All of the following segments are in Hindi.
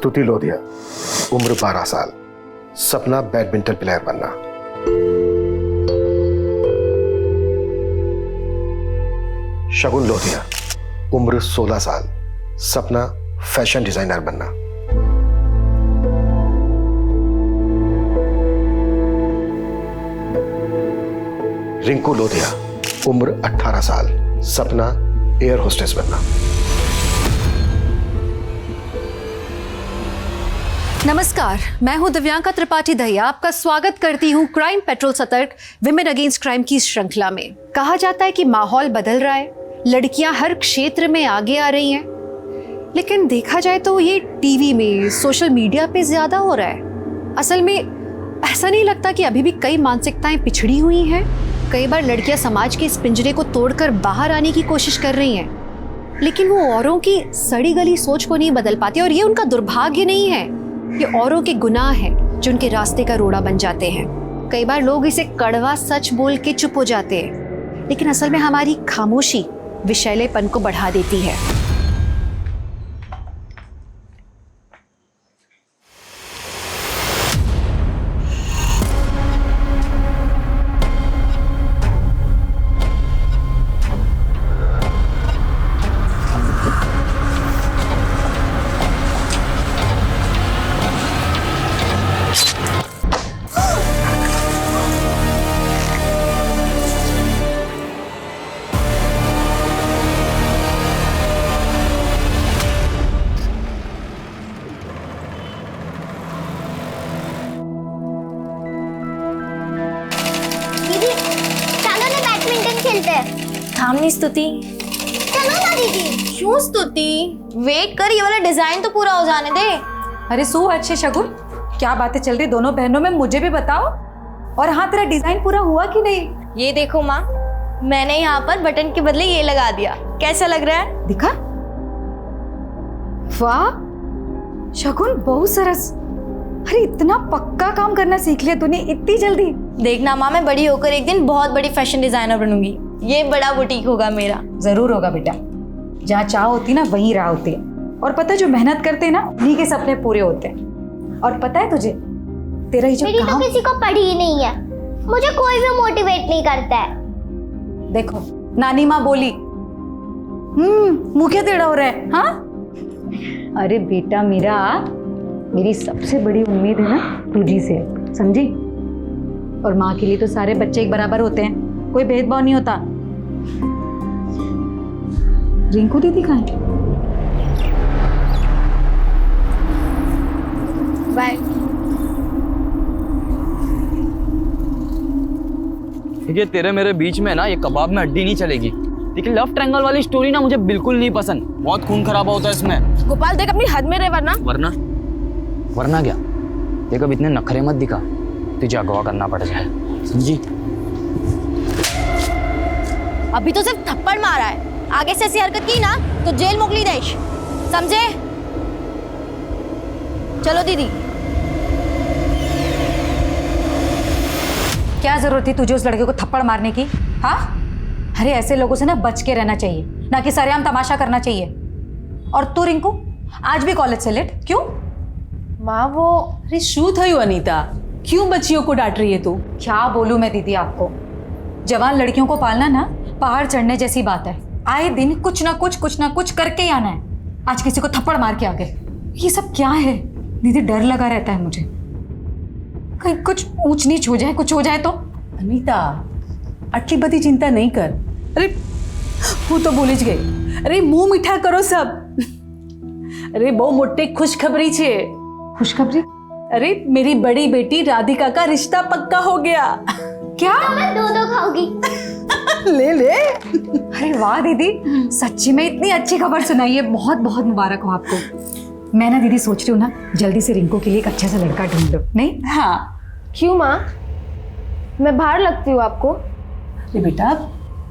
स्तुति लोधिया, उम्र 12 साल, सपना बैडमिंटन प्लेयर बनना। शगुन लोधिया, उम्र 16 साल, सपना फैशन डिजाइनर बनना। रिंकू लोधिया, उम्र 18 साल, सपना एयर होस्टेस बनना। नमस्कार, मैं हूं दिव्यांका त्रिपाठी दहिया। आपका स्वागत करती हूं क्राइम पेट्रोल सतर्क विमेन अगेंस्ट क्राइम की श्रृंखला में। कहा जाता है कि माहौल बदल रहा है, लड़कियां हर क्षेत्र में आगे आ रही हैं, लेकिन देखा जाए तो ये टीवी में, सोशल मीडिया पे ज्यादा हो रहा है। असल में ऐसा नहीं लगता कि अभी भी कई मानसिकताएं पिछड़ी हुई हैं? कई बार लड़कियां समाज के इस पिंजरे को तोड़कर बाहर आने की कोशिश कर रही हैं, लेकिन वो औरों की सड़ी गली सोच को नहीं बदल पाती। और ये उनका दुर्भाग्य नहीं है, ये औरों के गुनाह है जो उनके रास्ते का रोड़ा बन जाते हैं। कई बार लोग इसे कड़वा सच बोल के चुप हो जाते हैं, लेकिन असल में हमारी खामोशी विषैलेपन को बढ़ा देती है। थामनी स्तुति, चलो ना दीदी। क्यों स्तुति? वेट कर, ये वाला डिजाइन तो पूरा हो जाने दे। अरे सो अच्छे शगुन, क्या बातें चल रही दोनों बहनों में, मुझे भी बताओ। और हाँ, तेरा डिजाइन पूरा हुआ कि नहीं? ये देखो माँ, मैंने यहाँ पर बटन के बदले ये लगा दिया। कैसा लग रहा है? दिखा? वाह शगुन, बहुत सरस। अरे इतना पक्का काम करना सीख लिया तूने इतनी जल्दी। देखना माँ, मैं बड़ी होकर एक दिन बहुत बड़ी फैशन डिजाइनर बनूंगी। ये बड़ा बुटीक होगा मेरा। जरूर होगा बेटा, जहाँ चाह होती ना वहीं राह होती है। और पता है, जो मेहनत करते हैं ना उन्हीं के सपने पूरे होते हैं। और पता है तुझे, तेरा ये जो मेरी काम तो किसी को पड़ी ही नहीं है, मुझे कोई भी मोटिवेट नहीं करता है। देखो नानी माँ बोली, मुंह क्या टेढ़ा हो रहा है? हाँ अरे बेटा मेरा, मेरी सबसे बड़ी उम्मीद है ना तुझी से, समझी? और माँ के लिए तो सारे बच्चे एक बराबर होते हैं, कोई भेदभाव नहीं होता। रिंकू दीदी कहाँ है? बाय। ये तेरे मेरे बीच में ना ये कबाब में हड्डी नहीं चलेगी। लेकिन लव ट्रायंगल वाली स्टोरी ना मुझे बिल्कुल नहीं पसंद, बहुत खून खराबा होता है इसमें। गोपाल देख, अपनी हद में रहे, वरना क्या? देख अब इतने नखरे मत दिखा, तुझे अगवा करना पड़ जाए, समझी? अभी तो सिर्फ थप्पड़ मारा है, आगे से ऐसी हरकत की ना तो जेल मोकली देश, समझे? चलो दीदी। क्या जरूरत थी तुझे उस लड़के को थप्पड़ मारने की? हाँ, अरे ऐसे लोगों से ना बच के रहना चाहिए, ना कि सरेआम तमाशा करना चाहिए। और तू रिंकू आज भी कॉलेज से लेट क्यों? माँ वो, अरे शू थयु अनीता, क्यों बच्चियों को डांट रही है तू? क्या बोलूं मैं दीदी आपको, जवान लड़कियों को पालना ना पहाड़ चढ़ने जैसी बात है। आए दिन कुछ ना कुछ करके ही आना है। आज किसी को थप्पड़ मार के आ गए, ये सब क्या है दीदी? डर लगा रहता है मुझे, कहीं कुछ ऊंच नीच हो जाए, कुछ हो जाए तो। अनीता आटली बड़ी चिंता नहीं कर। अरे वो तो भूली ज गई। अरे मुंह मीठा करो सब। अरे बહુ મોટી खुशखबरी છે। खुशखबरी? अरे मेरी बड़ी बेटी राधिका का रिश्ता पक्का हो गया। क्या? मैं दो खाऊंगी। ले ले। अरे वाह दीदी, सच्ची में इतनी अच्छी खबर सुनाई है, बहुत बहुत मुबारक हो आपको। मैं ना दीदी सोच रही हूँ ना, जल्दी से रिंकू के लिए एक अच्छा सा लड़का ढूंढ लो। नहीं? हाँ। क्यों माँ, मैं बाहर लगती हूँ आपको? अरे बेटा,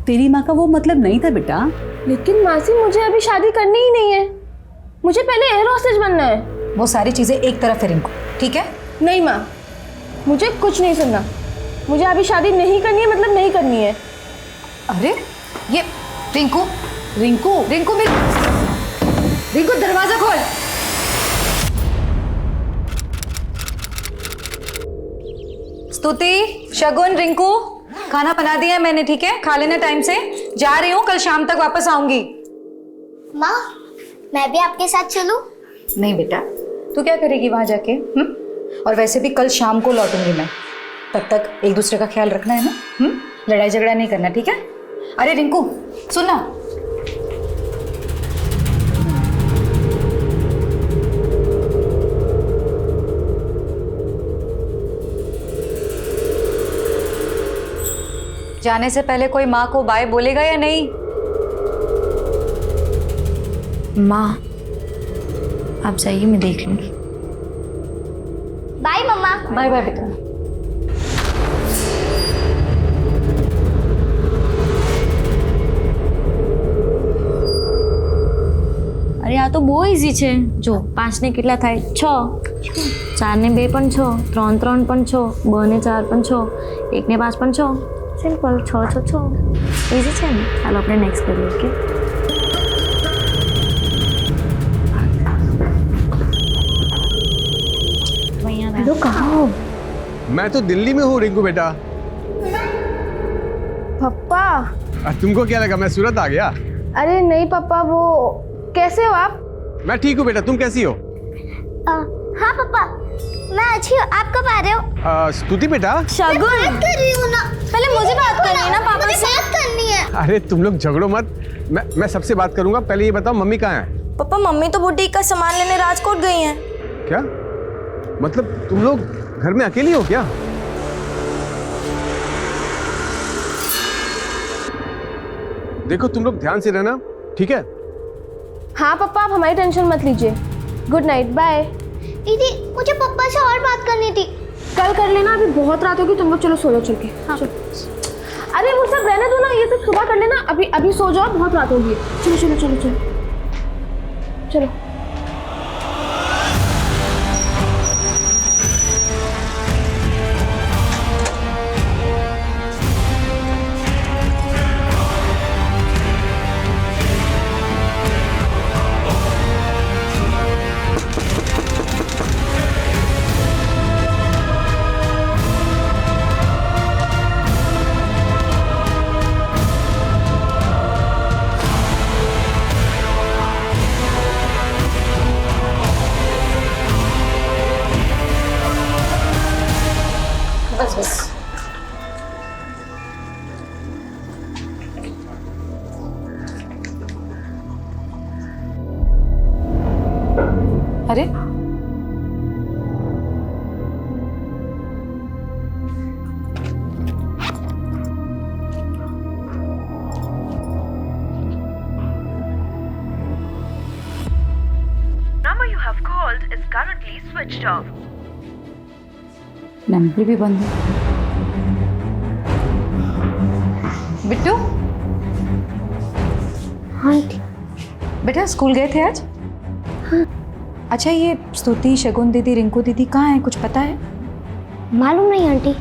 तेरी माँ का वो मतलब नहीं था बेटा। लेकिन मासी, मुझे अभी शादी करनी ही नहीं है, मुझे पहले एयर होस्टेस बनना है। वो सारी चीजें एक तरफ है रिंकू, ठीक है? नहीं माँ, मुझे कुछ नहीं सुनना, मुझे अभी शादी नहीं करनी है, मतलब नहीं करनी है। अरे ये रिंकू रिंकू रिंकू भी, रिंकू दरवाजा खोल। स्तुति, शगुन, रिंकू, खाना बना दिया है मैंने, ठीक है? खा लेना टाइम से। जा रही हूँ, कल शाम तक वापस आऊंगी। माँ, मैं भी आपके साथ चलूं? नहीं बेटा, तू क्या करेगी वहां जाके? और वैसे भी कल शाम को लौटूंगी मैं। तब तक एक दूसरे का ख्याल रखना है ना? लड़ाई झगड़ा नहीं करना, ठीक है? अरे रिंकू, सुन ना। जाने से पहले कोई माँ को बाय बोलेगा या नहीं? माँ, आप जाइए, मैं देख लूंगी। बाय मम्मा। बाय बाय बेटा। અરે આ તો બહુ ઇઝી છે. જો 5 ને કેટલા થાય? 6. 4 ને 2 પણ 6. 3 3 પણ 6. 2 ને 4 પણ 6. 1 ને 5 પણ 6. સિમ્પલ. 6 6 6. ઇઝી છે ને? ચાલો આપણે નેક્સ્ટ કરીએ. ઓકે. हेलो, कहाँ हो? मैं तो दिल्ली में हूँ रिंकू बेटा। पप्पा। तुमको क्या लगा मैं सूरत आ गया? अरे नहीं पापा, वो कैसे हो आप? मैं ठीक हूँ बेटा, तुम कैसी हो? हाँ पापा, मैं अच्छी हूँ। आप कब आ रहे हो? स्तुति बेटा। शगुन, बात कर रही हूँ ना। पहले मुझे बात करनी है ना पापा मुझे से. बात करनी है। अरे तुम लोग झगड़ो मत, मैं सबसे बात करूंगा। पहले ये बताओ मम्मी कहाँ है? पापा, मम्मी तो बुटीक का सामान लेने राजकोट गई हैं. क्या मतलब तुम लोग घर में अकेली हो क्या? देखो तुम लोग ध्यान से रहना, ठीक है? हाँ पापा, आप हमारी टेंशन मत लीजिए। Good night, bye. दीदी, मुझे पापा से और बात करनी थी। कल कर लेना, अभी बहुत रात होगी, तुम लोग चलो सो जाओ चल के। हाँ। अरे वो सब रहने दो ना, ये सब सुबह कर लेना। अभी अभी सो जाओ, बहुत रात होगी। चलो चलो चलो चलो चलो। बस बस। अरे Number you have called is currently switched off. Number भी बंद है। बिट्टू, हाँ आंटी। बेटा स्कूल गए थे आज? हाँ। अच्छा, ये स्तुति, शगुन दीदी, रिंकू दीदी कहाँ है, कुछ पता है? मालूम नहीं आंटी,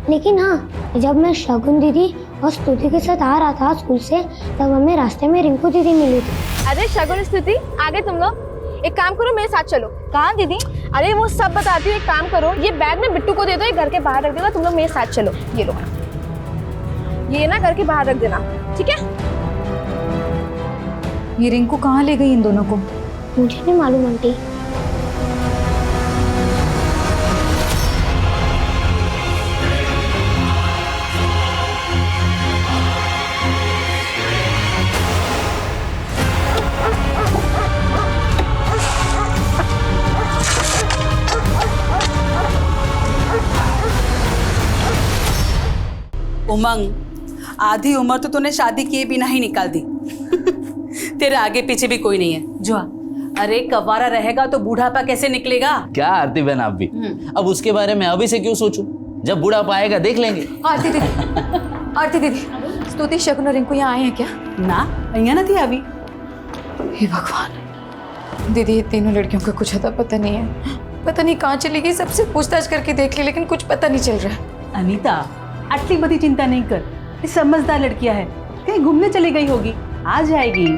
लेकिन हाँ, जब मैं शगुन दीदी और स्तुति के साथ आ रहा था स्कूल से, तब हमें रास्ते में रिंकू दीदी मिली थी। अरे शगुन, स्थिति, आगे तुम लोग एक काम करो, मेरे साथ चलो। कहाँ दीदी? अरे वो सब बताती हूँ, एक काम करो, ये बैग में बिट्टू को दे दो, ये घर के बाहर रख देगा। तुम लोग मेरे साथ चलो। ये लो, ये ना घर के बाहर रख देना, ठीक है? ये रिंकू कहाँ ले गई इन दोनों को? मुझे नहीं मालूम आंटी। उमंग, आधी उम्र तो तूने शादी किए बिना ही निकाल दी। तेरे आगे पीछे भी कोई नहीं है। जो अरे कवारा रहेगा तो बूढ़ापा कैसे निकलेगा? क्या आरती बहन आप भी, अब उसके बारे में अभी से क्यों सोचूं? जब बूढ़ापा आएगा देख लेंगे। आरती दीदी, आरती दीदी, स्तुति, शगुन और रिंकू यहाँ आए हैं क्या? ना, અહીંયા નથી આવી। हे भगवान, दीदी ये तीनों लड़कियों का कुछ अता पता नहीं है। पता नहीं कहाँ चली गई, सबसे पूछताछ करके देख ली, लेकिन कुछ पता नहीं चल रहा है। अनीता, आटली बड़ी चिंता नहीं कर, ये समझदार लड़कियां है, कहीं घूमने चली गई होगी, आ जाएगी।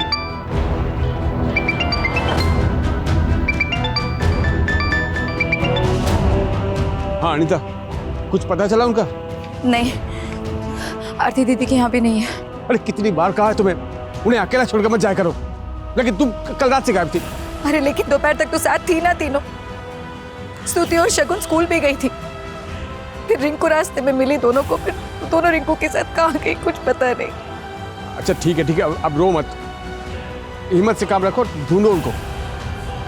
हाँ अनीता, कुछ पता चला उनका? नहीं, आरती दीदी के यहाँ भी नहीं है। अरे कितनी बार कहा है तुम्हें, उन्हें अकेला छोड़कर मत जाया करो। लेकिन तुम कल रात से गायब थी। अरे लेकिन दोपहर तक तो साथ थी ना तीनों। स्तुति और शगुन स्कूल भी गई थी, फिर रिंकू रास्ते में मिली दोनों को, फिर दोनों रिंकू के साथ कहाँ गई कुछ पता नहीं। अच्छा ठीक है, अब रो मत, हिम्मत से काम रखो, ढूंढो उनको।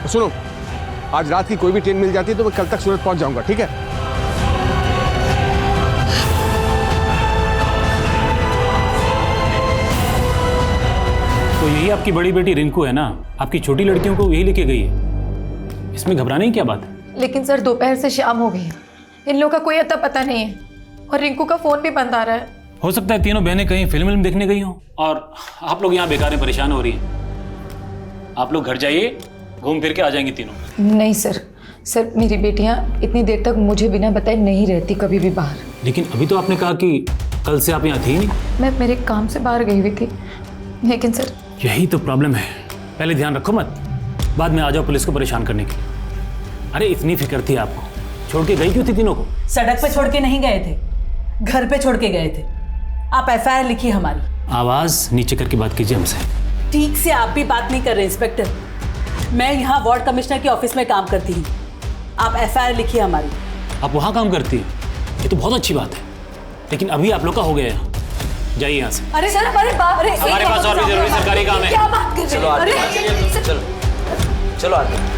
सुनो, आज रात की कोई भी ट्रेन मिल जाती है तो मैं कल तक सूरत पहुंच जाऊंगा, ठीक है? तो यही आपकी बड़ी बेटी रिंकू है ना? आपकी छोटी लड़कियों को यही लेके गई है, इसमें घबराने की क्या बात है? लेकिन सर दोपहर से शाम हो गई है, इन लोगों का कोई अता पता नहीं है, और रिंकू का फोन भी बंद आ रहा है। हो सकता है तीनों बहनें कहीं फिल्म देखने गई हो और आप लोग यहाँ बेकार में परेशान हो रही हैं। आप लोग घर जाइए, घूम फिर के आ जाएंगी तीनों। नहीं सर, मेरी बेटियाँ इतनी देर तक मुझे बिना बताए नहीं रहती कभी भी बाहर। लेकिन अभी तो आपने कहा कि कल से आप यहाँ थी नहीं। मैं मेरे काम से बाहर गई हुई थी, लेकिन सर यही तो प्रॉब्लम है, पहले ध्यान रखो मत, बाद में आ जाओ पुलिस को परेशान करने के लिए। अरे इतनी फिक्र थी आपको, छोड़ के गई क्यों थी तीनों को? सड़क पे छोड़ के नहीं गए थे, घर पे छोड़ के गए थे। आप एफआईआर लिखिए हमारी। आवाज नीचे करके बात कीजिए हमसे। ठीक से आप भी बात नहीं कर रहे इंस्पेक्टर, मैं यहाँ वार्ड कमिश्नर के ऑफिस में काम करती हूँ। आप एफआईआर लिखिए हमारी। आप वहाँ काम करती हैं, ये तो बहुत अच्छी बात है, लेकिन अभी आप लोग का हो गया है, जाइए यहाँ से। अरे सर, अरे हमारे पास और भी जरूरी सरकारी काम है। क्या बात कर रहे हैं? चलो आगे।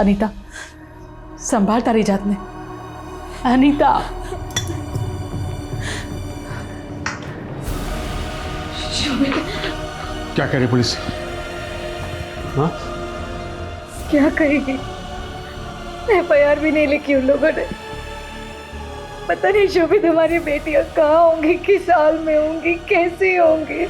अनीता, संभाल तारी जात में। अनीता, क्या कह रही पुलिस? हाँ? क्या कहेगी, एफआईआर भी नहीं लिखी उन लोगों ने। पता नहीं शोभित हमारी बेटियां कहाँ होंगी, किस हाल में होंगी, कैसी होंगी।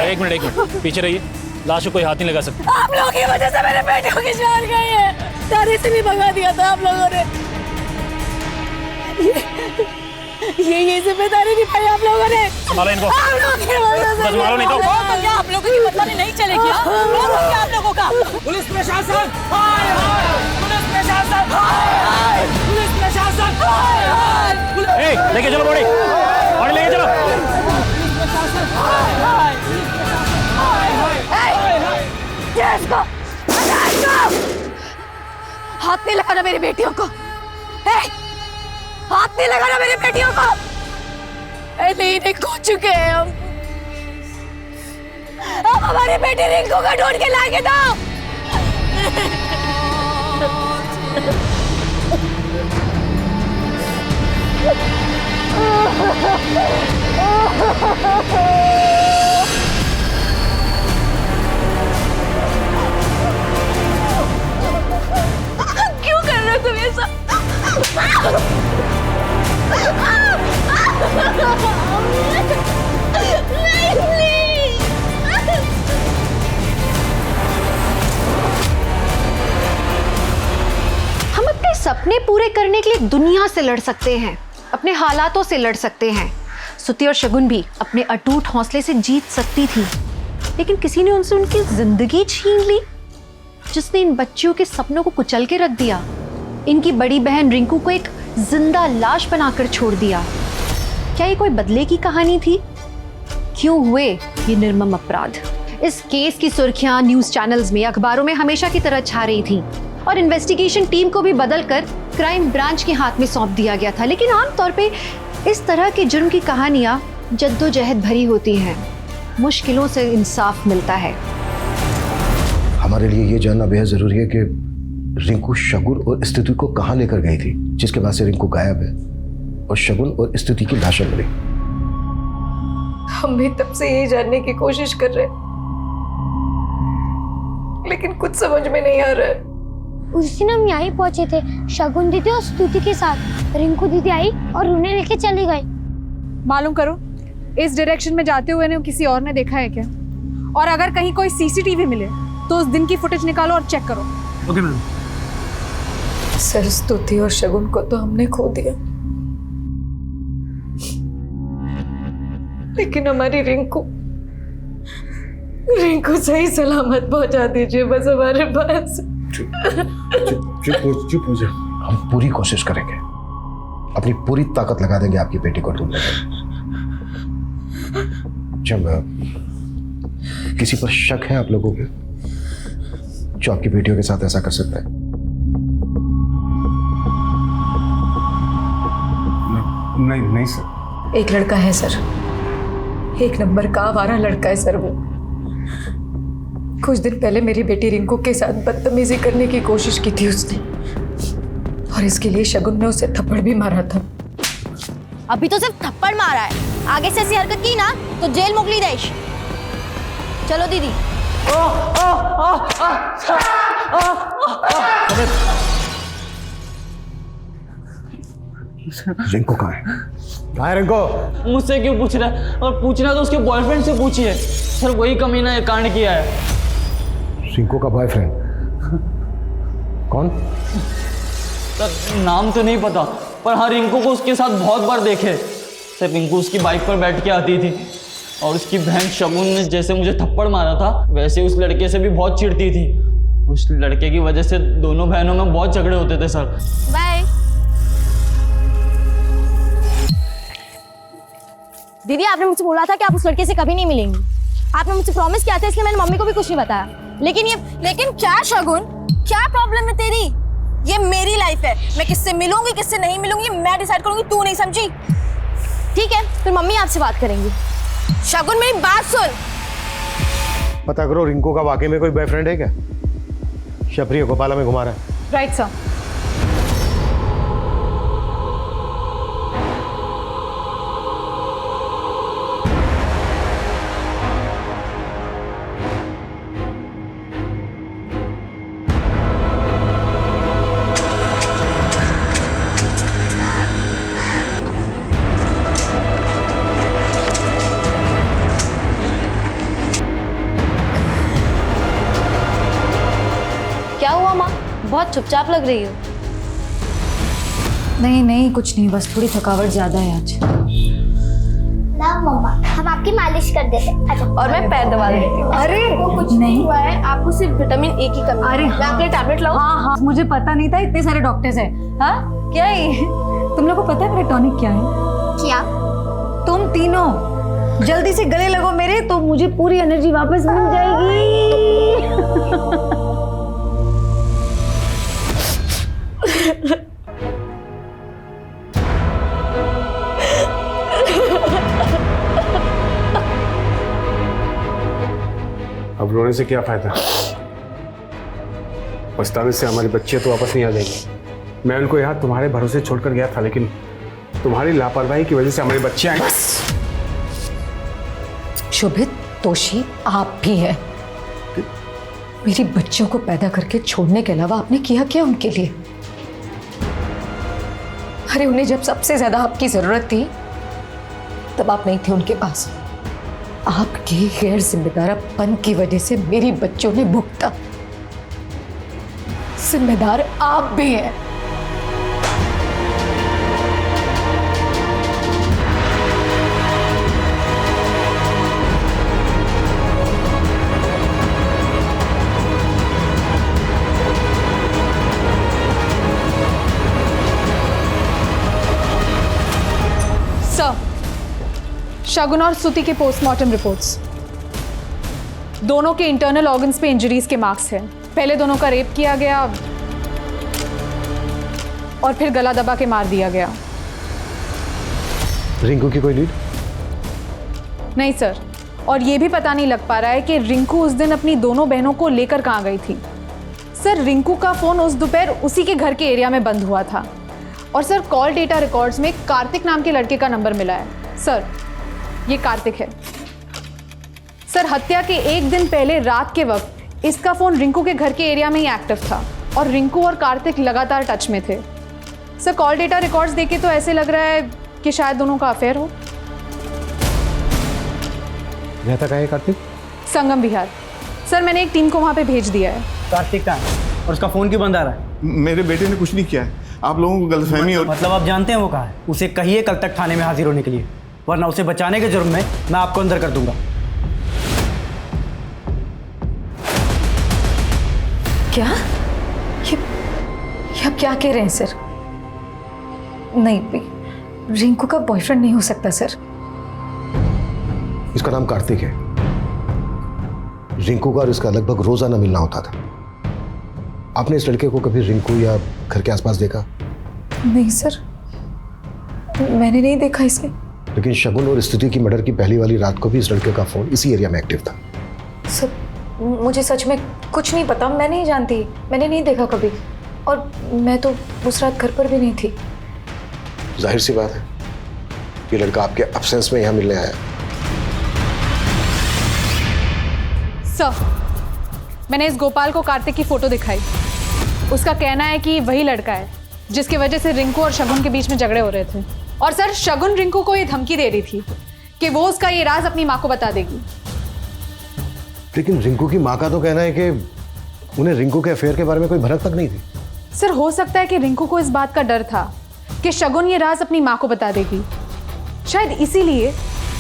एक मिनट पीछे रहिए, लाश को कोई हाथ नहीं लगा सकता। आप लोगों की वजह से मेरे बेटियों की जान गई है, तारे से भी भगा दिया था आप लोगों ने। ये जिम्मेदारी निभाई आप लोगों ने। संभालो इनको, संभालो नहीं तो आप लोगों की बदलानी नहीं चलेगी। आप लोगों का पुलिस प्रशासन, हाय हाय, पुलिस प्रशासन, हाय हाय, पुलिस प्रशासन, हाय हाय। ए, लेके चलो बॉडी लेके चलो। हाथ नहीं लगाना मेरी बेटियों को, हाथ नहीं लगाना मेरी बेटियों को। नहीं खो चुके हैं हम हमारी बेटी रिंकू को ढूंढ के लाके दो। क्यों कर रहे हो तुम ये सब? सपने पूरे करने के लिए दुनिया से लड़ सकते हैं, अपने हालातों से लड़ सकते हैं। स्तुति और शगुन भी अपने अटूट हौसले से जीत सकती थी, लेकिन किसी ने उनसे उनकी जिंदगी छीन ली, जिसने इन बच्चियों के सपनों को कुचल के रख दिया। इनकी बड़ी बहन रिंकू को एक जिंदा लाश बनाकर छोड़ दिया। क्या ये कोई बदले की कहानी थी? क्यों हुए ये निर्मम अपराध? इस केस की सुर्खियां न्यूज चैनल्स में, अखबारों में हमेशा की तरह छा रही थी और इन्वेस्टिगेशन टीम को भी बदलकर क्राइम ब्रांच के हाथ में सौंप दिया गया था। लेकिन आमतौर पे इस तरह के जुर्म की कहानियां जद्दोजहद भरी होती हैं, मुश्किलों से इंसाफ मिलता है। हमारे लिए ये जानना बेहद जरूरी है कि रिंकू शगुन और स्तुति को कहाँ लेकर गई थी, जिसके बाद से रिंकू गायब है और शगुन और स्तुति की लाशें मिली। हम भी तब से यही जानने की कोशिश कर रहे हैं, लेकिन कुछ समझ में नहीं आ रहा है। उस दिन हम यहीं पहुंचे थे, शगुन दीदी और स्तुति के साथ। रिंकू दीदी आई और उन्हें लेके चली गई। मालूम करो, इस डायरेक्शन में जाते हुए ने किसी और ने देखा है क्या? और अगर कहीं कोई सीसीटीवी मिले तो उस दिन की फुटेज निकालो और चेक करो। Okay ma'am. सर, स्तुति और शगुन को तो हमने खो दिया, लेकिन हमारी रिंकू सही सलामत पहुंचा दीजिए बस हमारे पास। चुप हो जा। हम पूरी कोशिश करेंगे, अपनी पूरी ताकत लगा देंगे आपकी बेटी को ढूंढने में। जब किसी पर शक है आप लोगों के जो आपकी बेटियों के साथ ऐसा कर सकता है? नहीं सर। एक लड़का है सर, एक नंबर का आवारा लड़का है सर वो। कुछ दिन पहले मेरी बेटी रिंकू के साथ बदतमीजी करने की कोशिश की थी उसने, और इसके लिए शगुन ने उसे थप्पड़ भी मारा था। अभी तो सिर्फ थप्पड़ मारा है, आगे से ऐसी हरकत की ना तो जेल मोकली देश। चलो दीदी। रिंकू कहाँ है? कहाँ है रिंकू? मुझसे क्यों पूछ रहा है? और पूछना तो उसके बॉयफ्रेंड से पूछिए सर, वही कमीना ये कांड किया है। रिंकू का बॉयफ्रेंड कौन? सर नाम तो नहीं पता, पर हाँ रिंकू को उसके साथ बहुत बार देखे। सर रिंकू उसकी बाइक पर बैठ के आती थी, और उसकी बहन शगुन ने जैसे मुझे थप्पड़ मारा था वैसे उस लड़के से भी बहुत चिढ़ती थी। उस लड़के की वजह से दोनों बहनों में बहुत झगड़े होते थे सर। बाय दीदी, आपने मुझसे बोला था कि आप उस लड़के से कभी नहीं मिलेंगी। आपने मुझसे प्रॉमिस किया था, इसलिए मैंने मम्मी को भी कुछ नहीं बताया। लेकिन क्या शगुन, क्या प्रॉब्लम है तेरी? ये मेरी लाइफ है, मैं किससे मिलूंगी किससे नहीं मिलूंगी मैं डिसाइड करूंगी, तू नहीं समझी? ठीक है, फिर मम्मी आपसे बात करेंगी। शगुन मेरी बात सुन। पता करो रिंकू का वाकई में कोई बॉयफ्रेंड है क्या? शबरी गोपाला में घुमा रहा है। Right sir. क्या हुआ माँ, बहुत चुपचाप लग रही हो। नहीं कुछ नहीं, बस थोड़ी थकावट ज्यादा है आज। ना मम्मा, हम आपकी मालिश कर देते हैं। अच्छा। और मैं पैर दबा देती हूँ। अरे वो कुछ नहीं हुआ है, आपको सिर्फ विटामिन ए की कमी। अरे मैं आपके लिए टैबलेट लाऊं? हाँ, मुझे पता नहीं था इतने सारे डॉक्टर्स हैं। हाँ क्या है ये? तुम लोग को पता है मेरा टॉनिक क्या है? क्या? तुम तीनों जल्दी से गले लगो मेरे, तो मुझे पूरी एनर्जी वापस मिल जाएगी। अब रोने से क्या फायदा? पछताने से हमारी बच्चियां तो वापस नहीं आ जाएंगी। मैं उनको यहाँ तुम्हारे भरोसे छोड़कर गया था, लेकिन तुम्हारी लापरवाही की वजह से हमारी बच्चियां। शोभित, तोशी आप भी हैं। मेरी बच्चों को पैदा करके छोड़ने के अलावा आपने किया क्या उनके लिए? अरे उन्हें जब सबसे ज्यादा आपकी जरूरत थी तब आप नहीं थे उनके पास। आपके गैर जिम्मेदारपन की वजह से मेरी बच्चों ने भुगता। जिम्मेदार आप भी हैं। शगुन और स्तुति के पोस्टमार्टम रिपोर्ट्स। दोनों के इंटरनल ऑर्गन्स पे इंजरीज के मार्क्स हैं। पहले दोनों का रेप किया गया और फिर गला दबा के मार दिया गया। रिंकू की कोई लीड? नहीं सर, और ये भी पता नहीं लग पा रहा है कि रिंकू उस दिन अपनी दोनों बहनों को लेकर कहाँ गई थी। सर, रिंकू का फ़ोन उस दोपहर उसी के घर के एरिया में बंद हुआ था। और सर, कॉल डेटा रिकॉर्ड्स में कार्तिक नाम के लड़के का नंबर मिला है। सर, ये कार्तिक है। सर, हत्या के एक दिन पहले रात के वक्त इसका फ़ोन रिंकू के घर के एरिया में ही एक्टिव था और रिंकू और कार्तिक लगातार टच में थे। सर, कॉल डेटा रिकॉर्ड्स देखे तो ऐसे लग रहा है कि शायद दोनों का अफेयर हो। रहता कहाँ है कार्तिक? संगम विहार। सर, मैंने एक टीम को वहाँ पे भेज दिया है। कार्तिक कहाँ है और उसका फ़ोन क्यों बंद आ रहा है? मेरे बेटे ने कुछ नहीं किया है, आप लोगों को गलतफहमी हो। मतलब आप जानते हैं वो कहाँ है? उसे कहिए कल तक थाने में हाजिर होने के लिए, वरना उसे बचाने के जुर्म में मैं आपको अंदर कर दूंगा। क्या? ये आप क्या कह रहे हैं सर? नहीं, रिंकू का बॉयफ्रेंड नहीं हो सकता सर। इसका नाम कार्तिक है। रिंकू का और इसका लगभग रोजाना मिलना होता था। आपने इस लड़के को कभी रिंकू या घर के आसपास देखा? नहीं सर, मैंने नहीं देखा इसे। लेकिन शगुन और स्तुति की मर्डर की पहली वाली रात को भी इस लड़के का फोन इसी एरिया में एक्टिव था। सर, मुझे सच में कुछ नहीं पता, मैं नहीं जानती, मैंने नहीं देखा कभी। और मैं तो उस रात घर पर भी नहीं थी। जाहिर सी बात है, ये लड़का आपके एब्सेंस में यहाँ मिलने आया। सर, मैंने इस गोपाल को कार्तिक की फोटो दिखाई। उसका कहना है कि वही लड़का है जिसकी वजह से रिंकू और शगुन के बीच में झगड़े हो रहे थे। और सर, शगुन रिंकू को ये धमकी दे रही थी कि वो उसका ये राज अपनी माँ को बता देगी। लेकिन रिंकू की माँ का तो कहना है कि उन्हें रिंकू के अफेयर के बारे में कोई भनक तक नहीं थी। सर, हो सकता है कि रिंकू को इस बात का डर था कि शगुन ये राज अपनी माँ को बता देगी। शायद इसीलिए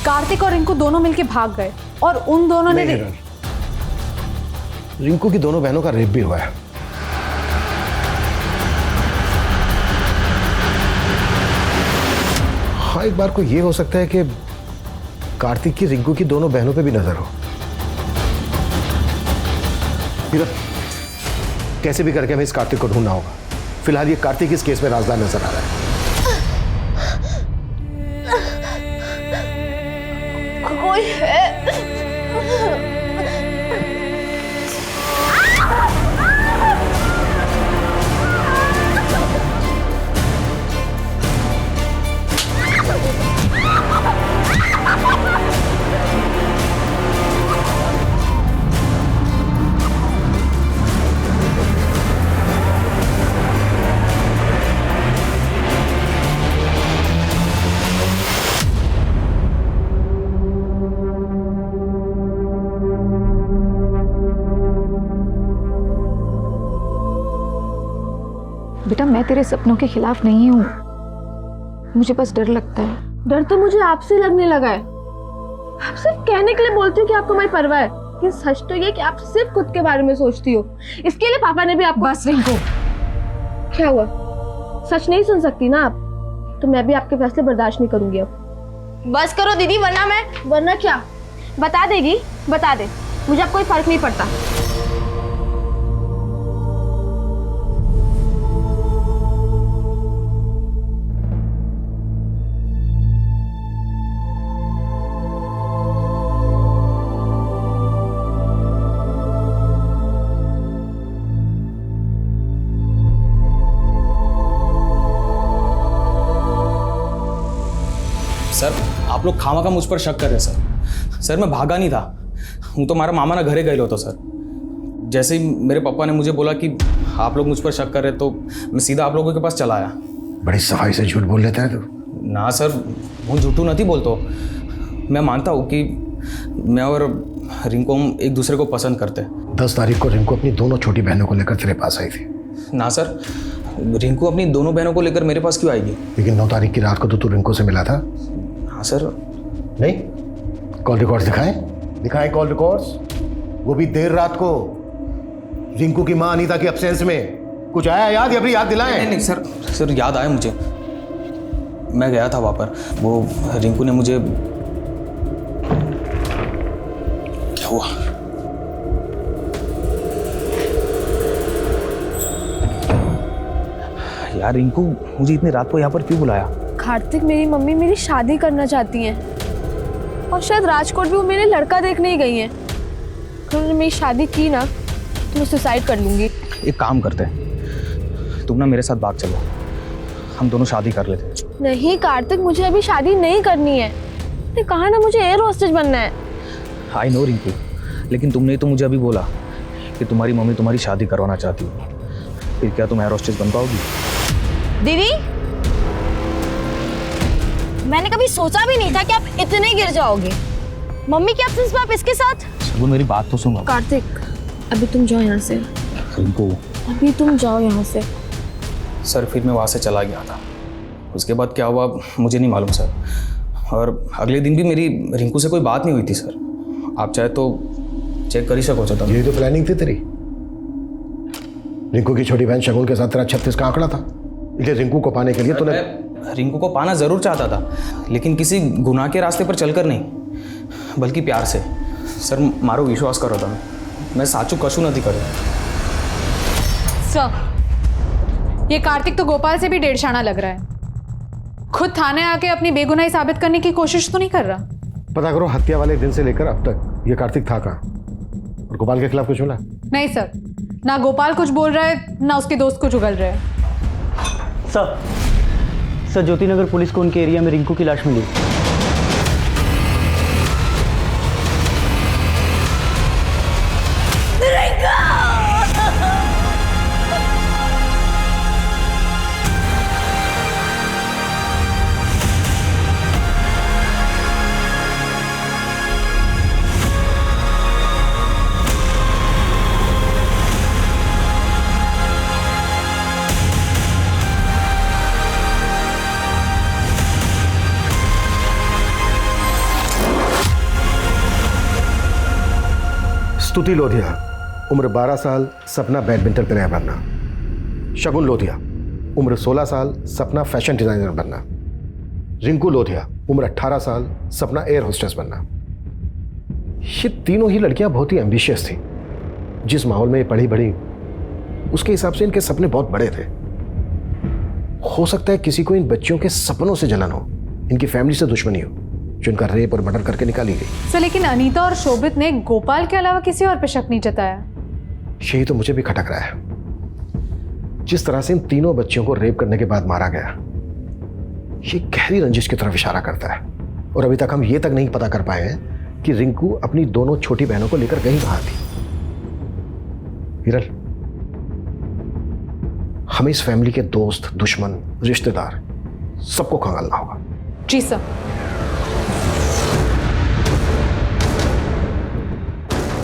कार्तिक और रिंकू दोनों मिलकर भाग गए और उन दोनों ने रिंकू की दोनों बहनों का रेप भी हुआ है। हाँ, एक बार को ये हो सकता है कि कार्तिक की रिंकू की दोनों बहनों पे भी नजर हो। कैसे भी करके हमें इस कार्तिक को ढूंढना होगा। फिलहाल ये कार्तिक इस केस में राजदार नजर आ रहा है। कोई है? बेटा, मैं तेरे सपनों के खिलाफ नहीं हूँ, मुझे बस डर लगता है। डर तो मुझे आपसे लगने लगा है। आप सिर्फ कहने के लिए बोलती हो कि आपको मेरी परवाह है, लेकिन सच तो ये कि आप सिर्फ खुद के बारे में सोचती हो। इसके लिए पापा ने भी आपको। बस रिंकू। क्या हुआ? सच नहीं सुन सकती ना आप? तो मैं भी आपके फैसले बर्दाश्त नहीं करूंगी अब। बस करो दीदी, वरना क्या? बता देगी, बता दे, मुझे अब कोई फर्क नहीं पड़ता। सर, आप लोग खामा का मुझ पर शक कर रहे हैं सर। मैं भागा नहीं था, हूँ तो मारा मामा ना घरे गए लो तो सर। जैसे ही मेरे पापा ने मुझे बोला कि आप लोग मुझ पर शक कर रहे तो मैं सीधा आप लोगों के पास चला आया। बड़ी सफाई से झूठ बोल लेता है तू। ना सर, वो झूठू नहीं बोलतो। मैं मानता हूँ कि मैं और रिंकू हम एक दूसरे को पसंद करते हैं। 10 तारीख को रिंकू अपनी दोनों छोटी बहनों को लेकर तेरे पास आई थी। ना सर, रिंकू अपनी दोनों बहनों को लेकर मेरे पास क्यों आएगी? लेकिन 9 तारीख की रात को तो तू रिंकू से मिला था। हाँ सर। नहीं, कॉल रिकॉर्ड्स दिखाएं कॉल रिकॉर्ड्स। वो भी देर रात को। रिंकू की मां अनीता की एब्सेंस में। कुछ आया याद या फिर याद दिलाएं? नहीं सर याद आया मुझे। मैं गया था वहाँ पर। वो रिंकू ने मुझे हुआ। यार रिंकू, मुझे इतनी रात को यहाँ पर क्यों बुलाया? कार्तिक, मेरी मम्मी मेरी शादी करना चाहती हैं और शायद राजकोट भी वो मेरे लड़का देखने ही गई हैं। अगर उन्होंने मेरी शादी की ना तो मैं सुसाइड कर लूँगी। एक काम करते हैं, तुम ना मेरे साथ भाग चलो, हम दोनों शादी कर लेते हैं। नहीं कार्तिक, मुझे अभी शादी नहीं करनी है। मैंने कहा ना मुझे एयर होस्टेज बनना है। आई नो रिंकू, लेकिन तुमने ही तो मुझे अभी बोला कि तुम्हारी मम्मी तुम्हारी शादी करवाना चाहती है, फिर क्या तुम एयर होस्टेज बन पाओगी? दीदी, मैंने कभी सोचा भी नहीं था कि आप इतने गिर जाओगे। मम्मी की एब्सेंस में आप इसके साथ। वो मेरी बात तो सुनो। कार्तिक, अभी तुम जाओ यहाँ से। रिंकू, अभी तुम जाओ यहाँ से। सर फिर मैं वहाँ से चला गया था, उसके बाद क्या हुआ मुझे नहीं मालूम सर। और अगले दिन भी मेरी रिंकू से कोई बात नहीं हुई थी सर। आप चाहे तो चेक कर ही सको चाहता। यही तो प्लानिंग थी तेरी। रिंकू की छोटी बहन शगुन के साथ तेरा 36 का आंकड़ा था, इसलिए रिंकू को पाने के लिए तूने। रिंकू को पाना जरूर चाहता था, लेकिन किसी गुनाह के रास्ते पर चलकर नहीं, बल्कि प्यार से। सर मारो विश्वास करो था, मैं साचू कशु नहीं करो। सर, ये कार्तिक तो गोपाल से भी डेढ़शाना लग रहा है। खुद थाने आके अपनी बेगुनाही साबित करने की कोशिश तो नहीं कर रहा। पता करो, हत्या वाले दिन से लेकर अब तक ये कार्तिक था कहाँ, और गोपाल के खिलाफ कुछ मिला? नहीं सर, ना गोपाल कुछ बोल रहा है ना उसके दोस्त कुछ उगल रहा है। सर ज्योति नगर पुलिस को उनके एरिया में रिंकू की लाश मिली। स्तुति लोधिया, उम्र 12 साल, सपना बैडमिंटन प्लेयर बनना। शगुन लोधिया, उम्र 16 साल, सपना फैशन डिजाइनर बनना। रिंकू लोधिया, उम्र 18 साल, सपना एयर होस्टेस बनना। ये तीनों ही लड़कियां बहुत ही एम्बिशियस थी। जिस माहौल में ये पढ़ी बढ़ी, उसके हिसाब से इनके सपने बहुत बड़े थे। हो सकता है किसी को इन बच्चियों के सपनों से जलन हो, इनकी फैमिली से दुश्मनी हो, जो इनका रेप और मर्डर करके निकाली गई। सर, लेकिन अनीता और शोभित ने गोपाल के अलावा किसी और पे शक नहीं जताया। यही तो मुझे भी खटक रहा है। जिस तरह से इन तीनों बच्चियों को रेप करने के बाद मारा गया, ये गहरी रंजिश की तरफ इशारा करता है। और अभी तक हम ये तक नहीं पता कर पाए हैं कि रिंकू अपनी दोनों छोटी बहनों को लेकर गई कहां थी। विरल, हमें इस फैमिली के दोस्त, दुश्मन, रिश्तेदार सबको खंगालना होगा। जी सर।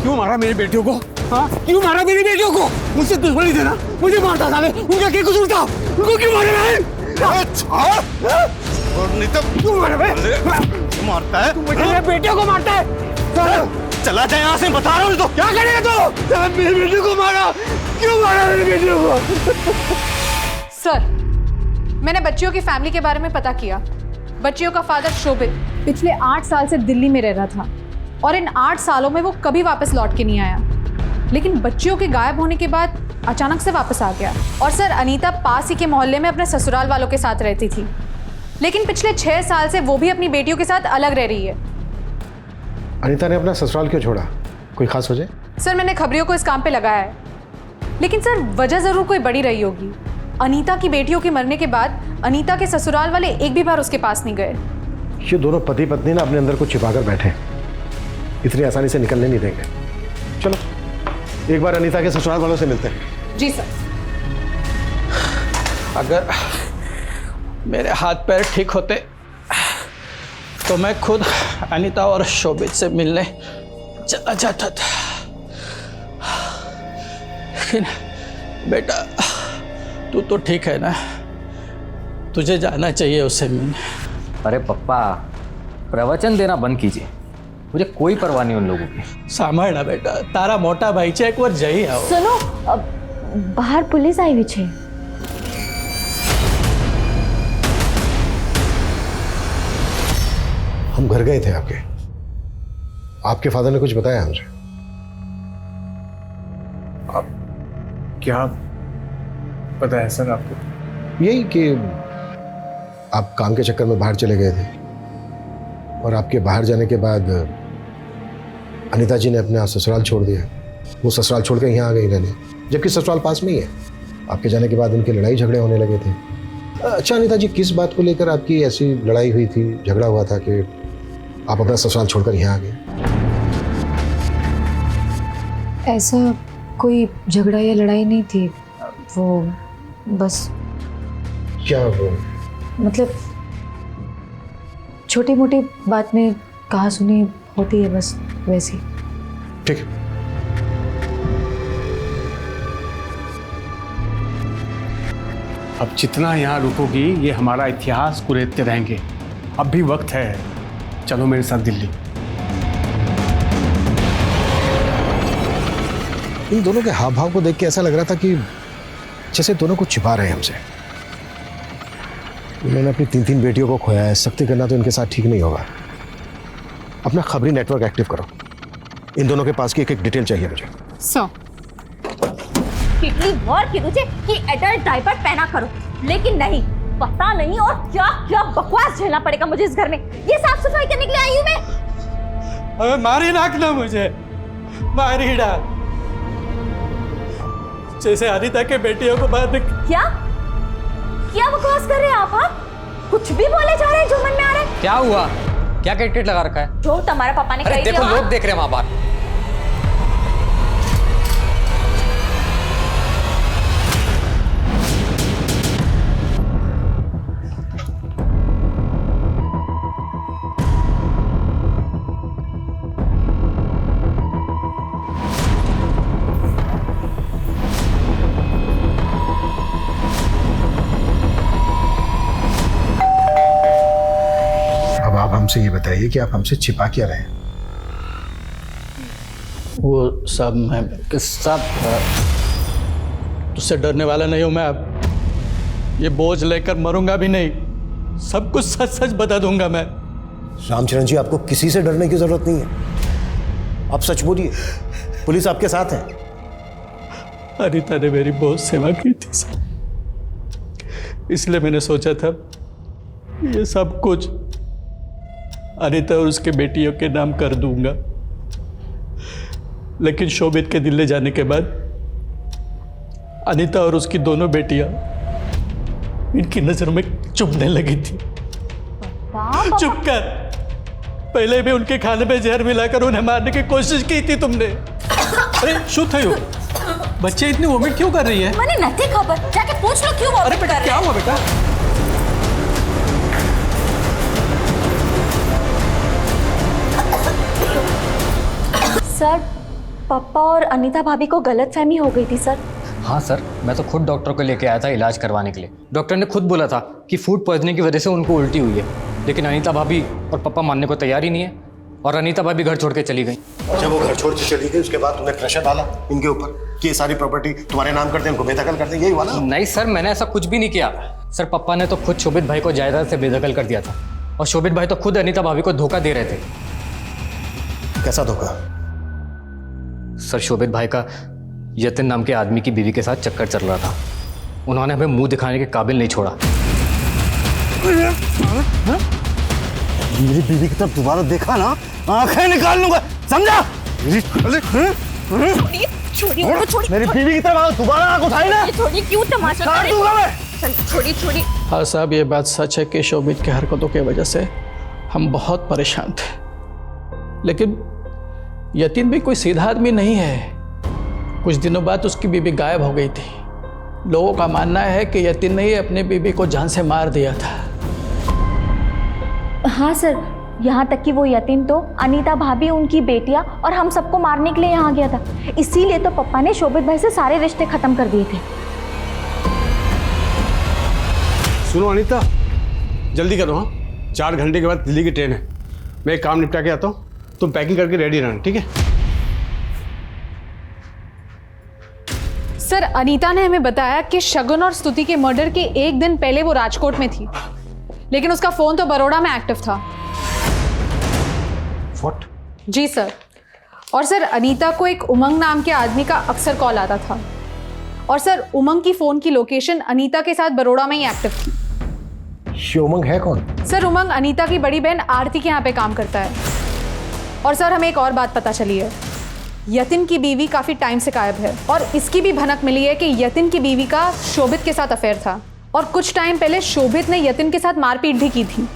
क्यों मारा मेरी बेटियों को? हाँ, क्यों मारा मेरी बेटियों को? मुझसे दुश्मनी थे ना, मुझे मारता था। उनका क्या कसूर था? उनको क्यों मारा मैं? और नहीं तो क्यों मारा मैं? मारता है? तू मेरी बेटियों को मारता है? चला जाए यहाँ से, बता रहा हूँ। तो क्या करेगा तू? मेरी बेटियों को मारा, क्यों मारा मेरी बेटियों को? सर, मैंने बच्चियों की फैमिली के बारे में पता किया। बच्चियों का फादर शोभित पिछले 8 साल से दिल्ली में रह रहा था और इन 8 सालों में वो कभी वापस लौट के नहीं आया। लेकिन बच्चियों के गायब होने के बाद अचानक से वापस आ गया। और सर, अनीता पास ही के मोहल्ले में अपने ससुराल वालों के साथ रहती थी, लेकिन पिछले 6 साल से वो भी अपनी बेटियों के साथ अलग रह रही है। अनीता ने अपना ससुराल क्यों छोड़ा? कोई खास वजह? सर, मैंने खबरियों को इस काम पे लगाया है, लेकिन सर वजह जरूर कोई बड़ी रही होगी। अनीता की बेटियों के मरने के बाद अनीता के ससुराल वाले एक भी बार उसके पास नहीं गए। ये दोनों पति पत्नी ना अपने अंदर कुछ छिपा कर बैठे, इतनी आसानी से निकलने नहीं देंगे। चलो एक बार अनीता के ससुराल वालों से मिलते हैं। जी सर। अगर मेरे हाथ पैर ठीक होते तो मैं खुद अनीता और शोभित से मिलने चला जाता था, लेकिन बेटा तू तो ठीक है ना, तुझे जाना चाहिए उससे मिलने। अरे पप्पा, प्रवचन देना बंद कीजिए, मुझे कोई परवाह नहीं उन लोगों की। सांभळना बेटा, तारा मोटा भाई છે, એકવાર જઈ આવો। सुनो, बाहर पुलिस आई हुई છે। हम घर गए थे आपके फादर ने कुछ बताया हमसे? क्या पता है सर आपको? यही कि आप काम के चक्कर में बाहर चले गए थे और आपके बाहर जाने के बाद अनीता जी ने अपना ससुराल छोड़ दिया। वो ससुराल छोड़ कर यहाँ आ गई रहने, जबकि ससुराल पास में ही है। आपके जाने के बाद उनके लड़ाई झगड़े होने लगे थे। अच्छा अनीता जी, किस बात को लेकर आपकी ऐसी लड़ाई हुई थी, झगड़ा हुआ था कि आप अपना ससुराल छोड़कर यहाँ आ गए? ऐसा कोई झगड़ा या लड़ाई नहीं थी, वो बस क्या वो मतलब छोटी मोटी बात में कहा सुनी होती है, बस वैसी। ठीक है। अब जितना यहाँ रुकोगी ये हमारा इतिहास कुरेदते रहेंगे। अब भी वक्त है, चलो मेरे साथ दिल्ली। इन दोनों के हाव भाव को देख के ऐसा लग रहा था कि जैसे दोनों कुछ छिपा रहे हैं हमसे। इन्होंने अपनी 3 बेटियों को खोया है, सख्ती करना तो इनके साथ ठीक नहीं होगा। अपना खबरी नेटवर्क एक्टिव करो। इन दोनों के पास की एक डिटेल चाहिए मुझे। कितनी बार की तुझे कि एडल्ट डायपर पहना करो, लेकिन नहीं, पता नहीं और क्या क्या बकवास झेलना पड़ेगा मुझे इस घर में। ये साफ सफाई करने के लिए आई हूँ मैं। अबे मारी नाकना मुझे, मारी डाल। जैसे अनीता के बेटियों को बाद में क्या क्या बकवास कर रहे हैं आप? हाँ, कुछ भी बोले जा रहे हैं जो मन में आ रहा है। क्या हुआ? क्या किट लगा रखा है? जो तुम्हारे पापा ने कही थी। देखो लोग देख रहे हैं वहां बाहर। हमसे ये बताइए कि आप हमसे छिपा क्या रहे हैं? वो सब मैं सब तुझसे डरने वाला नहीं हूं मैं। अब ये बोझ लेकर मरूंगा भी नहीं, सब कुछ सच सच बता दूंगा मैं। रामचरण जी, आपको किसी से डरने की जरूरत नहीं है। आप सच बोलिए, पुलिस आपके साथ है। अनीता ने मेरी बहुत सेवा की थी सर, इसलिए मैंने सोचा था ये सब कुछ अनीता और उसके बेटियों के नाम कर दूंगा। लेकिन शोभित के दिल्ली जाने के बाद अनीता और उसकी दोनों बेटियां इनकी नजर में चुभने लगी थी। चुप कर, पहले भी उनके खाने में जहर मिलाकर उन्हें मारने की कोशिश की थी तुमने। अरे शू थयो, बच्चे इतनी वोमिट क्यों कर रही है? मैंने नहीं खबर, जाके पूछ लो क्यों वोमिट कर रहे हैं। क्या हुआ बेटा? सर, पापा और अनीता भाभी को गलतफहमी हो गई थी सर। हाँ सर, मैं तो खुद डॉक्टर को लेके आया था इलाज करवाने के लिए। डॉक्टर ने खुद बोला था कि फूड पॉइजनिंग की वजह से उनको उल्टी हुई है, लेकिन अनीता भाभी और पापा मानने को तैयार ही नहीं है और अनीता भाभी घर छोड़ के चली गई। जब वो घर छोड़ के चली गई उसके बाद तुमने प्रेशर डाला इनके ऊपर कि ये सारी प्रॉपर्टी तुम्हारे नाम कर दें, उनको बेदखल कर दें, यही हुआ ना? नहीं सर, मैंने ऐसा कुछ भी नहीं किया। सर, पापा ने तो खुद शोभित भाई को जायदाद से बेदखल कर दिया था और शोभित भाई तो खुद अनीता भाभी को धोखा दे रहे थे। कैसा धोखा? सर, शोभित भाई का यतिन नाम के आदमी की बीवी के साथ चक्कर चल रहा था। उन्होंने हमें मुंह दिखाने के काबिल नहीं छोड़ा। मेरी बीवी की तरफ दोबारा देखा ना, आंखें निकाल लूंगा, समझा? मेरी बीवी की तरफ दोबारा आंख उठाई ना, छोड़िए, क्यों तमाशा काट दूंगा मैं। छोड़िए। हाँ साहब, ये बात सच है कि शोभित की हरकतों की वजह से हम बहुत परेशान थे, लेकिन यतीन भी कोई सीधा आदमी नहीं है। कुछ दिनों बाद उसकी बीवी गायब हो गई थी। लोगों का मानना है कि यतीन ने ही अपनी बीवी को जान से मार दिया था। हाँ सर, यहाँ तक कि वो यतीम तो अनीता भाभी, उनकी बेटियाँ और हम सबको मारने के लिए यहाँ गया था। इसीलिए तो पापा ने शोभित भाई से सारे रिश्ते खत्म कर दिए थे। सुनो अनीता, जल्दी करो। हाँ, 4 घंटे के बाद दिल्ली की ट्रेन है। मैं एक काम निपटा के आता हूँ, तुम पैकिंग करके रेडी रहना, ठीक है? सर, अनीता ने हमें बताया कि शगुन और स्तुति के मर्डर के एक दिन पहले वो राजकोट में थी, लेकिन उसका फोन तो बड़ौदा में एक्टिव था। What? जी सर। और सर, अनीता को एक उमंग नाम के आदमी का अक्सर कॉल आता था और सर उमंग की फोन की लोकेशन अनीता के साथ बड़ौदा में ही एक्टिव थी। ये उमंग है कौन? सर उमंग अनीता की बड़ी बहन आरती के यहाँ पे काम करता है। और सर हमें एक और बात पता चली है, यतिन की बीवी काफी टाइम से गायब है और इसकी भी भनक मिली है कि यतिन की बीवी का शोभित के साथ अफेयर था और कुछ टाइम पहले शोभित ने यतिन के साथ मारपीट भी की थी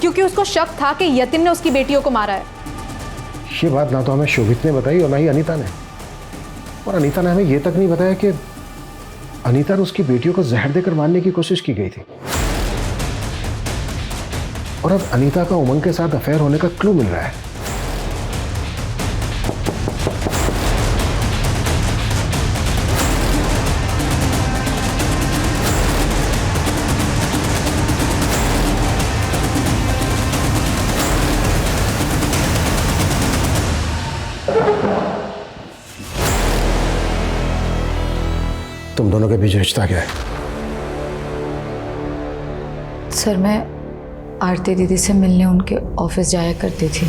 क्योंकि उसको शक था कि यतिन ने उसकी बेटियों को मारा है। ये बात ना तो हमें शोभित ने बताई और ना ही अनीता ने। और अनीता ने हमें ये तक नहीं बताया कि अनीता ने उसकी बेटियों को जहर देकर मारने की कोशिश की गई थी। और अब अनीता का उमंग के साथ अफेयर होने का क्लू मिल रहा है। तुम दोनों के बीच रिश्ता क्या है? सर मैं आरती दीदी से मिलने उनके ऑफिस जाया करती थी,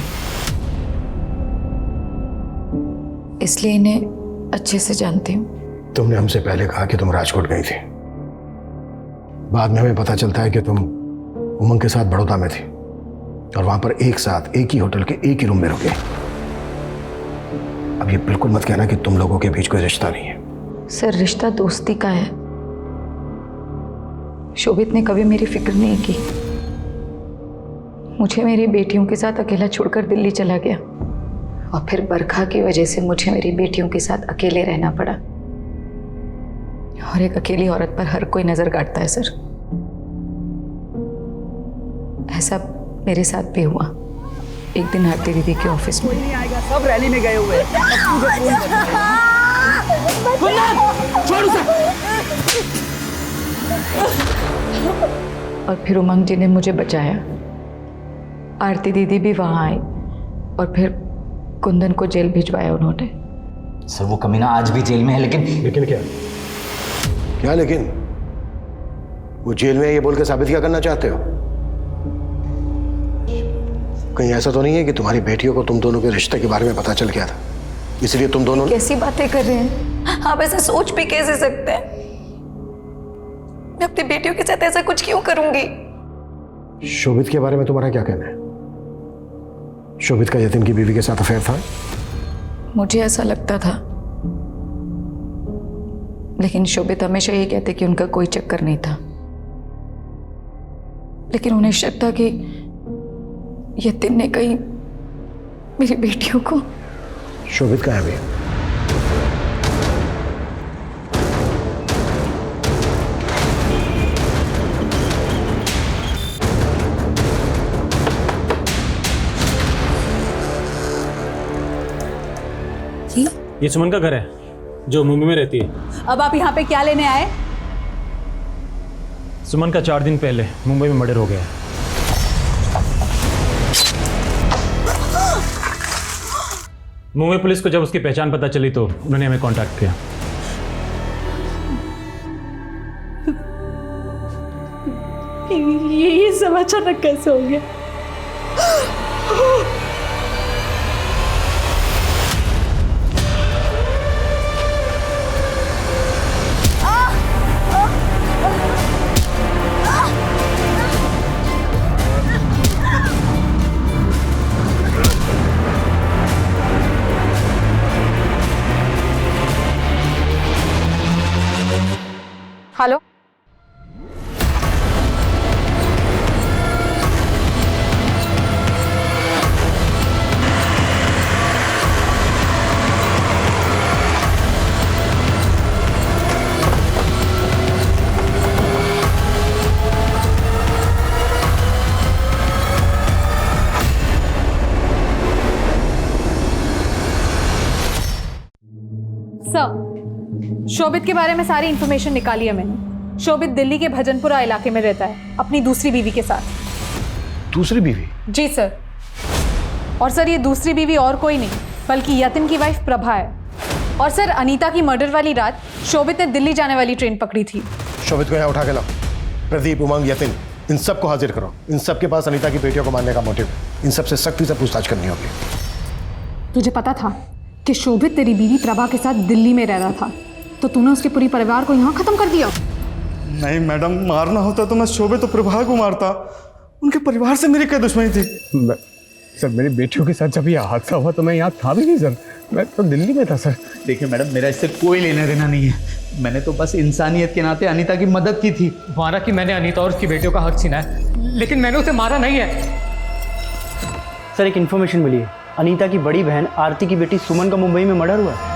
इसलिए इन्हें अच्छे से जानती हूँ। तुमने हमसे पहले कहा कि तुम राजकोट गई थी, बाद में हमें पता चलता है कि तुम उमंग के साथ बड़ौदा में थी और वहां पर एक साथ एक ही होटल के एक ही रूम में रुके। अब ये बिल्कुल मत कहना कि तुम लोगों के बीच कोई रिश्ता नहीं है। सर रिश्ता दोस्ती का है। शोभित ने कभी मेरी फिक्र नहीं की, मुझे मेरी बेटियों के साथ अकेला छोड़कर दिल्ली चला गया और फिर बरखा की वजह से मुझे मेरी बेटियों के साथ अकेले रहना पड़ा। और एक अकेली औरत पर हर कोई नजर गाड़ता है सर, ऐसा मेरे साथ भी हुआ। एक दिन आरती दीदी के ऑफिस में सब रैली में गए हुए और फिर उमंग जी ने मुझे बचाया। आरती दीदी भी वहां आई और फिर कुंदन को जेल भिजवाया उन्होंने। सर वो कमीना आज भी जेल में है, लेकिन क्या क्या लेकिन? वो जेल में है ये बोल के साबित क्या करना चाहते हो? कहीं ऐसा तो नहीं है कि तुम्हारी बेटियों को तुम दोनों के रिश्ते के बारे में पता चल गया था, इसलिए तुम दोनों? कैसी बातें कर रहे हैं आप? ऐसा सोच भी कैसे सकते हैं? मैं अपनी बेटियों के साथ ऐसा कुछ क्यों करूंगी? शोभित के बारे में तुम्हारा क्या कहना है? शोभित का यतिन की बीवी के साथ अफेयर था? मुझे ऐसा लगता था, लेकिन शोभित हमेशा ये कहते कि उनका कोई चक्कर नहीं था। लेकिन उन्हें शक था कि यतिन ने कहीं मेरी बेटियों को। शोभित कहाँ है भैया? ये सुमन का घर है जो मुंबई में रहती है। अब आप यहाँ पे क्या लेने आए? सुमन का 4 दिन पहले मुंबई में मर्डर हो गया। मुंबई पुलिस को जब उसकी पहचान पता चली तो उन्होंने हमें कांटेक्ट किया। ये सब अचानक कैसे हो गया? हेलो, सर शोभित के बारे में सारी इंफॉर्मेशन निकाली है मैंने। शोभित दिल्ली के भजनपुरा इलाके में रहता है अपनी दूसरी बीवी के साथ। दूसरी बीवी? जी सर। और सर ये दूसरी बीवी और कोई नहीं बल्कि यतिन की वाइफ प्रभा है। और सर अनीता की मर्डर वाली रात शोभित ने दिल्ली जाने वाली ट्रेन पकड़ी थी। शोभित को यहाँ उठा के लाओ। प्रदीप, उमंग, यतिन, इन सबको हाजिर करो। इन सबके पास अनीता की बेटियों को मारने का मोटिव है। इन सबसे सख्ती से पूछताछ करनी होगी। तुझे पता था कि शोभित तेरी बीवी प्रभा के साथ दिल्ली में रह रहा था, तो तूने उसके पूरे परिवार को यहाँ खत्म कर दिया। नहीं मैडम, मारना होता तो मैं शोभित और प्रभा को मारता। उनके परिवार से मेरी क्या दुश्मनी थी? सर मेरी बेटियों के साथ जब ये हादसा हुआ तो मैं यहाँ था भी नहीं सर, मैं तो दिल्ली में था सर। देखिए मैडम, मेरा इससे कोई लेना देना नहीं है। मैंने तो बस इंसानियत के नाते अनीता की मदद की थी। मारा कि मैंने अनीता और उसकी बेटियों का हक छीना है, लेकिन मैंने उसे मारा नहीं है। सर एक इन्फॉर्मेशन मिली है, अनीता की बड़ी बहन आरती की बेटी सुमन का मुंबई में मर्डर हुआ है।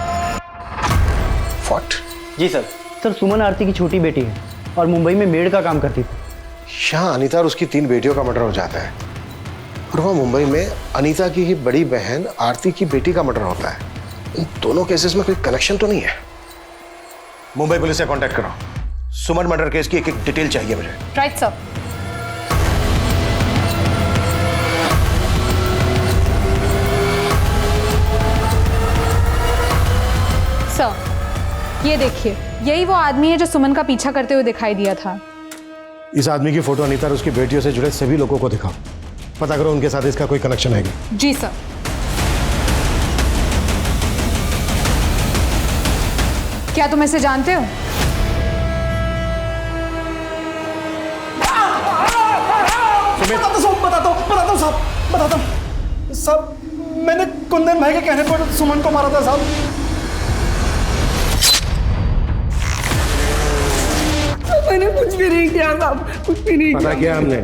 व्हाट? जी सर। सर सुमन आरती की छोटी बेटी है और मुंबई में मेड का काम करती थी। यहाँ अनीता और उसकी 3 बेटियों का मर्डर हो जाता है और वह मुंबई में अनीता की ही बड़ी बहन आरती की बेटी का मर्डर होता है। इन दोनों केसेस में कोई कनेक्शन तो नहीं है? मुंबई पुलिस से कांटेक्ट करो, सुमन मर्डर केस की एक डिटेल चाहिए मुझे। Right sir. सर ये देखिए, यही वो आदमी है जो सुमन का पीछा करते हुए दिखाई दिया था। इस आदमी की फोटो अनीता और उसकी बेटियों से जुड़े सभी लोगों को दिखाओ, पता करो उनके साथ इसका कोई कनेक्शन है क्या। जी सर। क्या तुम इसे जानते हो? बताता हूँ साहब, मैंने कुंदन भाई के कहने पर सुमन को मारा था साहब। मैंने कुछ भी नहीं किया साहब, कुछ भी नहीं पता किया हमने,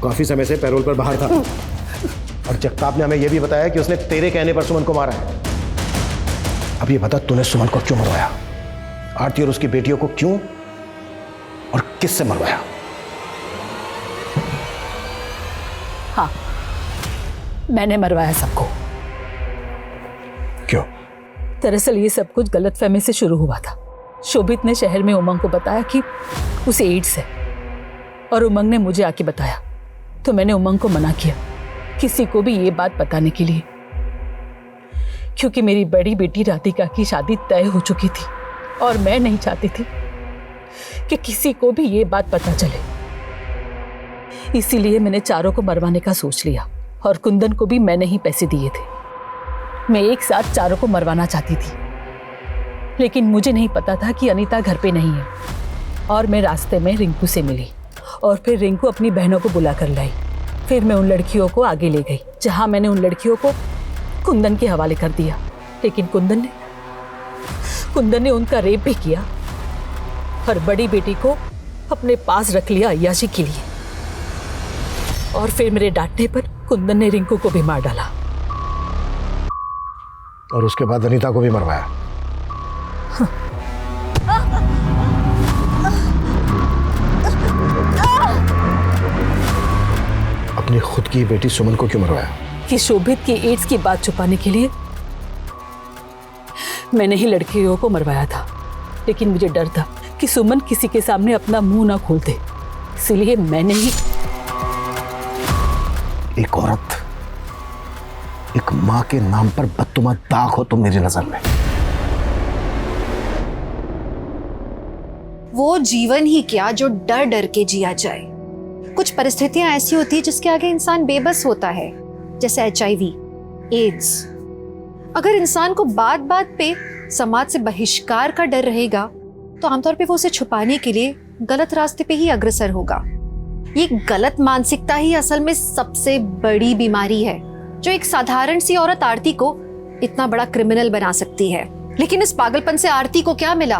काफी समय से पैरोल पर बाहर था और जगताप ने हमें यह भी बताया कि उसने तेरे कहने पर सुमन को मारा है। अब ये बता, तूने सुमन को क्यों मरवाया? आरती और उसकी बेटियों को क्यों और किससे मरवाया? हाँ, मैंने मरवाया सबको। क्यों? दरअसल ये सब कुछ गलतफहमी से शुरू हुआ था। शोभित ने शहर में उमंग को बताया कि उसे एड्स है और उमंग ने मुझे आके बताया, तो मैंने उमंग को मना किया किसी को भी ये बात बताने के लिए, क्योंकि मेरी बड़ी बेटी राधिका की शादी तय हो चुकी थी और मैं नहीं चाहती थी कि किसी को भी ये बात पता चले। इसीलिए मैंने चारों को मरवाने का सोच लिया और कुंदन को भी मैंने ही पैसे दिए थे। मैं एक साथ चारों को मरवाना चाहती थी, लेकिन मुझे नहीं पता था कि अनीता घर पे नहीं है और मैं रास्ते में रिंकू से मिली और फिर रिंकू अपनी बहनों को बुला कर लाई। फिर मैं उन लड़कियों को आगे ले गई जहां मैंने उन लड़कियों को कुंदन के हवाले कर दिया, लेकिन कुंदन ने उनका रेप भी किया और बड़ी बेटी को अपने पास रख लिया अय्याशी के लिए। और फिर मेरे डांटने पर कुंदन ने रिंकू को भी मार डाला और उसके बाद अनीता को भी मरवाया। अपनी खुद की बेटी सुमन को क्यों मरवाया? कि शोभित की एड्स की बात छुपाने के लिए मैंने ही लड़कियों को मरवाया था, लेकिन मुझे डर था कि सुमन किसी के सामने अपना मुंह ना खोल दे, इसलिए मैंने ही। एक औरत, एक मां के नाम पर बदतुमा दाग हो तुम मेरी नजर में। वो जीवन ही क्या जो डर डर के जिया जाए। कुछ परिस्थितियां ऐसी होती है जिसके आगे इंसान बेबस होता है, जैसे HIV, एड्स। अगर इंसान को बात बात पे समाज से बहिष्कार का डर रहेगा तो आमतौर पे वो उसे छुपाने के लिए गलत रास्ते पे ही अग्रसर होगा। ये गलत मानसिकता ही असल में सबसे बड़ी बीमारी है जो एक साधारण सी औरत आरती को इतना बड़ा क्रिमिनल बना सकती है। लेकिन इस पागलपन से आरती को क्या मिला?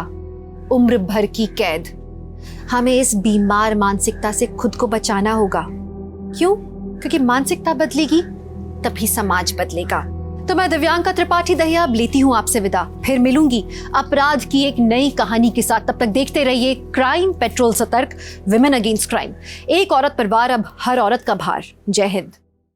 उम्र भर की कैद। हमें इस बीमार मानसिकता से खुद को बचाना होगा। क्यों? क्योंकि मानसिकता बदलेगी तभी समाज बदलेगा। तो मैं दिव्यांका त्रिपाठी दहिया अब लेती हूँ आपसे विदा। फिर मिलूंगी अपराध की एक नई कहानी के साथ। तब तक देखते रहिए क्राइम पेट्रोल सतर्क, विमेन अगेंस्ट क्राइम। एक औरत पर वार, अब हर औरत का भार। जय हिंद।